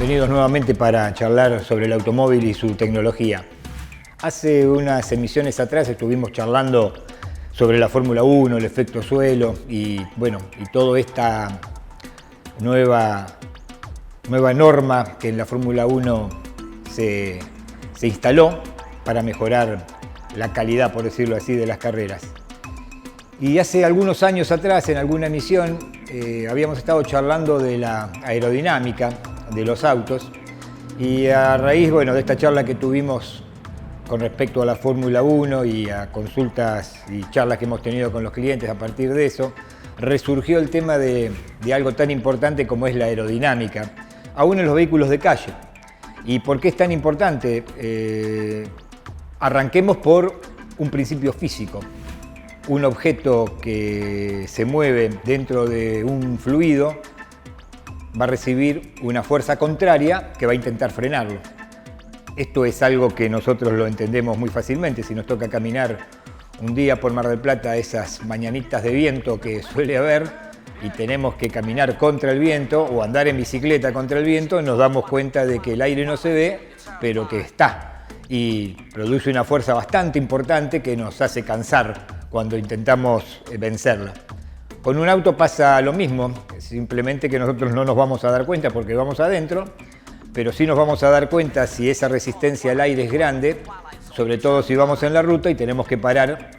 Bienvenidos nuevamente para charlar sobre el automóvil y su tecnología. Hace unas emisiones atrás estuvimos charlando sobre la Fórmula 1, el efecto suelo y toda esta nueva norma que en la Fórmula 1 se instaló para mejorar la calidad, por decirlo así, de las carreras. Y hace algunos años atrás, en alguna emisión, habíamos estado charlando de la aerodinámica de los autos y a raíz de esta charla que tuvimos con respecto a la Fórmula 1 y a consultas y charlas que hemos tenido con los clientes a partir de eso, resurgió el tema de algo tan importante como es la aerodinámica, aún en los vehículos de calle. ¿Y por qué es tan importante? Arranquemos por un principio físico. Un objeto que se mueve dentro de un fluido va a recibir una fuerza contraria que va a intentar frenarlo. Esto es algo que nosotros lo entendemos muy fácilmente. Si nos toca caminar un día por Mar del Plata, esas mañanitas de viento que suele haber, y tenemos que caminar contra el viento o andar en bicicleta contra el viento, nos damos cuenta de que el aire no se ve, pero que está. Y produce una fuerza bastante importante que nos hace cansar cuando intentamos vencerla. Con un auto pasa lo mismo, simplemente que nosotros no nos vamos a dar cuenta porque vamos adentro, pero sí nos vamos a dar cuenta si esa resistencia al aire es grande, sobre todo si vamos en la ruta y tenemos que parar,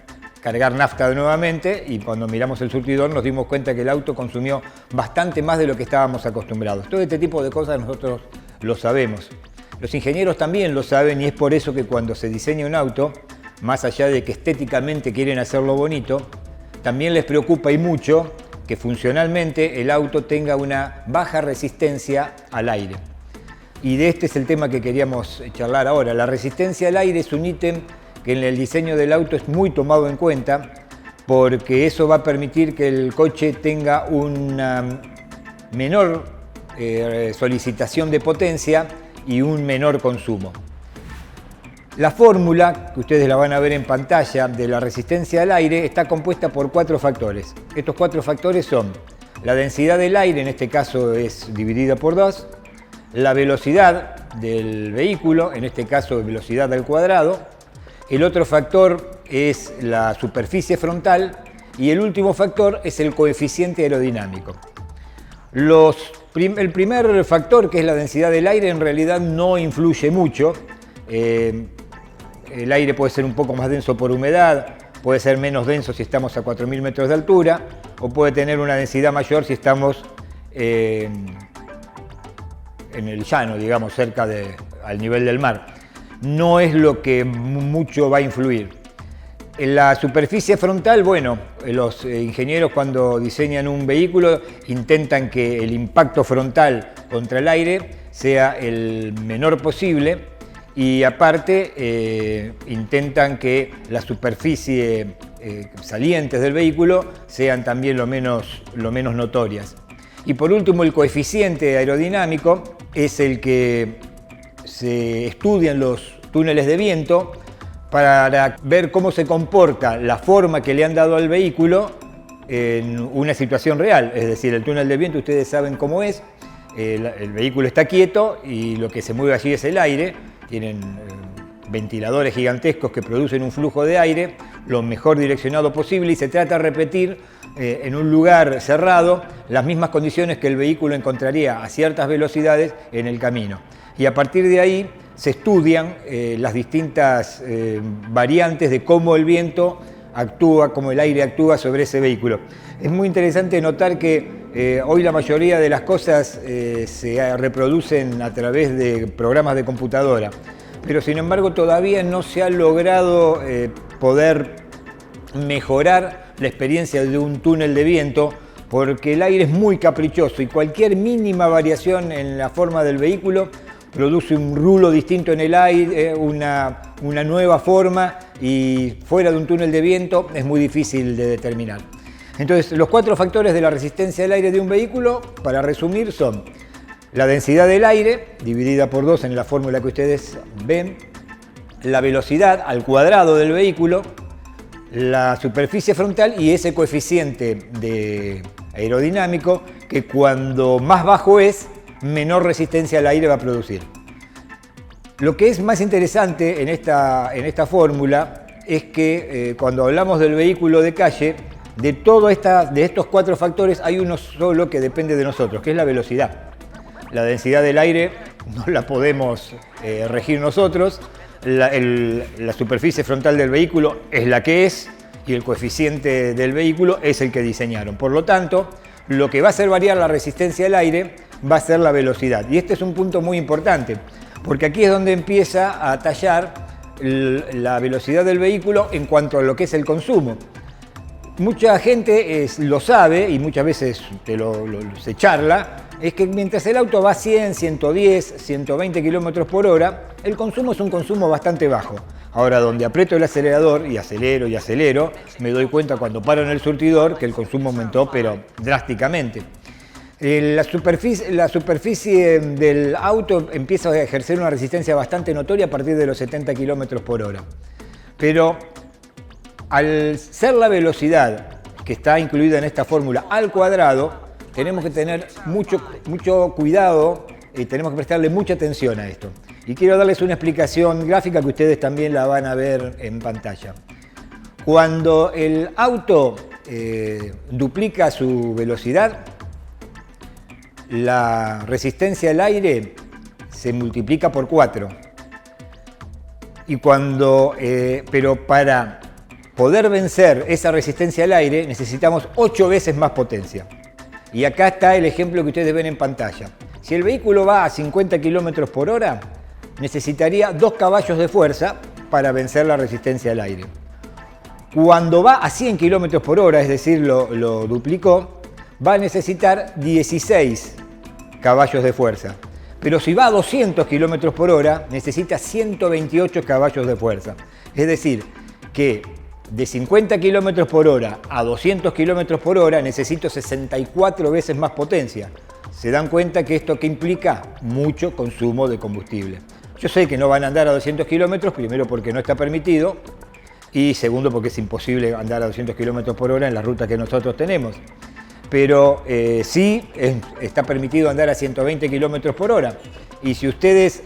cargar nafta nuevamente, y cuando miramos el surtidor nos dimos cuenta que el auto consumió bastante más de lo que estábamos acostumbrados. Todo este tipo de cosas nosotros lo sabemos. Los ingenieros también lo saben y es por eso que cuando se diseña un auto, más allá de que estéticamente quieren hacerlo bonito, también les preocupa y mucho que funcionalmente el auto tenga una baja resistencia al aire. Y de este es el tema que queríamos charlar ahora. La resistencia al aire es un ítem que en el diseño del auto es muy tomado en cuenta porque eso va a permitir que el coche tenga una menor solicitación de potencia y un menor consumo. La fórmula, que ustedes la van a ver en pantalla, de la resistencia al aire está compuesta por 4 factores. Estos 4 factores son la densidad del aire, en este caso es dividida por 2, la velocidad del vehículo, en este caso velocidad al cuadrado, el otro factor es la superficie frontal y el último factor es el coeficiente aerodinámico. El primer factor, que es la densidad del aire, en realidad no influye mucho. El aire puede ser un poco más denso por humedad, puede ser menos denso si estamos a 4.000 metros de altura, o puede tener una densidad mayor si estamos en el llano, digamos, cerca al nivel del mar. No es lo que mucho va a influir. En la superficie frontal, los ingenieros cuando diseñan un vehículo intentan que el impacto frontal contra el aire sea el menor posible y aparte intentan que la superficie salientes del vehículo sean también lo menos notorias. Y por último, el coeficiente aerodinámico es el que se estudia en los túneles de viento para ver cómo se comporta la forma que le han dado al vehículo en una situación real. Es decir, el túnel de viento, ustedes saben cómo es, el vehículo está quieto y lo que se mueve allí es el aire. Tienen ventiladores gigantescos que producen un flujo de aire lo mejor direccionado posible y se trata de repetir en un lugar cerrado las mismas condiciones que el vehículo encontraría a ciertas velocidades en el camino. Y a partir de ahí se estudian las distintas variantes de cómo el viento actúa, cómo el aire actúa sobre ese vehículo. Es muy interesante notar que hoy la mayoría de las cosas se reproducen a través de programas de computadora, pero sin embargo todavía no se ha logrado poder mejorar la experiencia de un túnel de viento porque el aire es muy caprichoso y cualquier mínima variación en la forma del vehículo produce un rulo distinto en el aire, una nueva forma, y fuera de un túnel de viento es muy difícil de determinar. Entonces, los 4 factores de la resistencia al aire de un vehículo, para resumir, son la densidad del aire, dividida por 2 en la fórmula que ustedes ven, la velocidad al cuadrado del vehículo, la superficie frontal y ese coeficiente aerodinámico que cuando más bajo es, menor resistencia al aire va a producir. Lo que es más interesante en esta fórmula es que cuando hablamos del vehículo de calle, de estos 4 factores hay uno solo que depende de nosotros, que es la velocidad. La densidad del aire no la podemos regir nosotros, la superficie frontal del vehículo es la que es y el coeficiente del vehículo es el que diseñaron. Por lo tanto, lo que va a hacer variar la resistencia al aire va a ser la velocidad. Y este es un punto muy importante, porque aquí es donde empieza a tallar la velocidad del vehículo en cuanto a lo que es el consumo. Mucha gente lo sabe y muchas veces se charla, es que mientras el auto va a 100, 110, 120 km por hora, el consumo es un consumo bastante bajo. Ahora, donde aprieto el acelerador y acelero, me doy cuenta cuando paro en el surtidor que el consumo aumentó, pero drásticamente. La superficie del auto empieza a ejercer una resistencia bastante notoria a partir de los 70 km por hora. Pero al ser la velocidad que está incluida en esta fórmula al cuadrado, tenemos que tener mucho cuidado y tenemos que prestarle mucha atención a esto. Y quiero darles una explicación gráfica que ustedes también la van a ver en pantalla. Cuando el auto duplica su velocidad, la resistencia al aire se multiplica por 4. Pero para poder vencer esa resistencia al aire necesitamos 8 veces más potencia. Y acá está el ejemplo que ustedes ven en pantalla. Si el vehículo va a 50 km por hora, necesitaría 2 caballos de fuerza para vencer la resistencia al aire. Cuando va a 100 km por hora, es decir, lo duplicó, va a necesitar 16 caballos de fuerza. Pero si va a 200 km por hora, necesita 128 caballos de fuerza. Es decir, que de 50 km por hora a 200 km por hora necesito 64 veces más potencia. Se dan cuenta que esto que implica mucho consumo de combustible. Yo sé que no van a andar a 200 kilómetros, primero porque no está permitido y segundo porque es imposible andar a 200 kilómetros por hora en la ruta que nosotros tenemos. Pero sí está permitido andar a 120 kilómetros por hora. Y si ustedes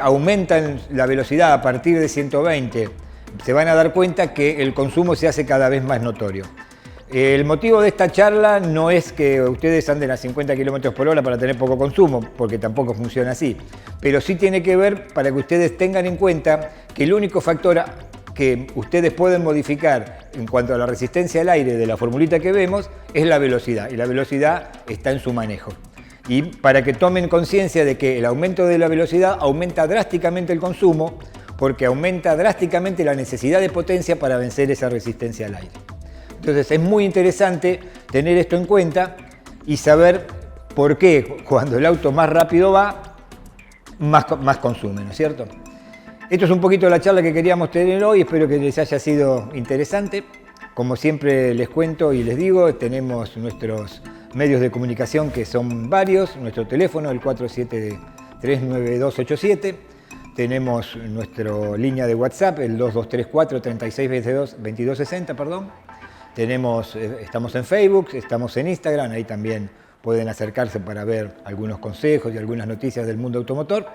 aumentan la velocidad a partir de 120, se van a dar cuenta que el consumo se hace cada vez más notorio. El motivo de esta charla no es que ustedes anden a 50 km por hora para tener poco consumo, porque tampoco funciona así, pero sí tiene que ver para que ustedes tengan en cuenta que el único factor que ustedes pueden modificar en cuanto a la resistencia al aire de la formulita que vemos es la velocidad, y la velocidad está en su manejo. Y para que tomen conciencia de que el aumento de la velocidad aumenta drásticamente el consumo, porque aumenta drásticamente la necesidad de potencia para vencer esa resistencia al aire. Entonces es muy interesante tener esto en cuenta y saber por qué cuando el auto más rápido va, más consume, ¿no es cierto? Esto es un poquito la charla que queríamos tener hoy, espero que les haya sido interesante. Como siempre les cuento y les digo, tenemos nuestros medios de comunicación que son varios, nuestro teléfono, el 473-9287, tenemos nuestra línea de WhatsApp, el 2234-3622-2260, perdón. Estamos en Facebook, estamos en Instagram, ahí también pueden acercarse para ver algunos consejos y algunas noticias del mundo automotor.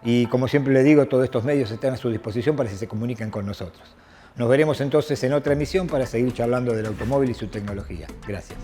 Y como siempre les digo, todos estos medios están a su disposición para que se comuniquen con nosotros. Nos veremos entonces en otra emisión para seguir charlando del automóvil y su tecnología. Gracias.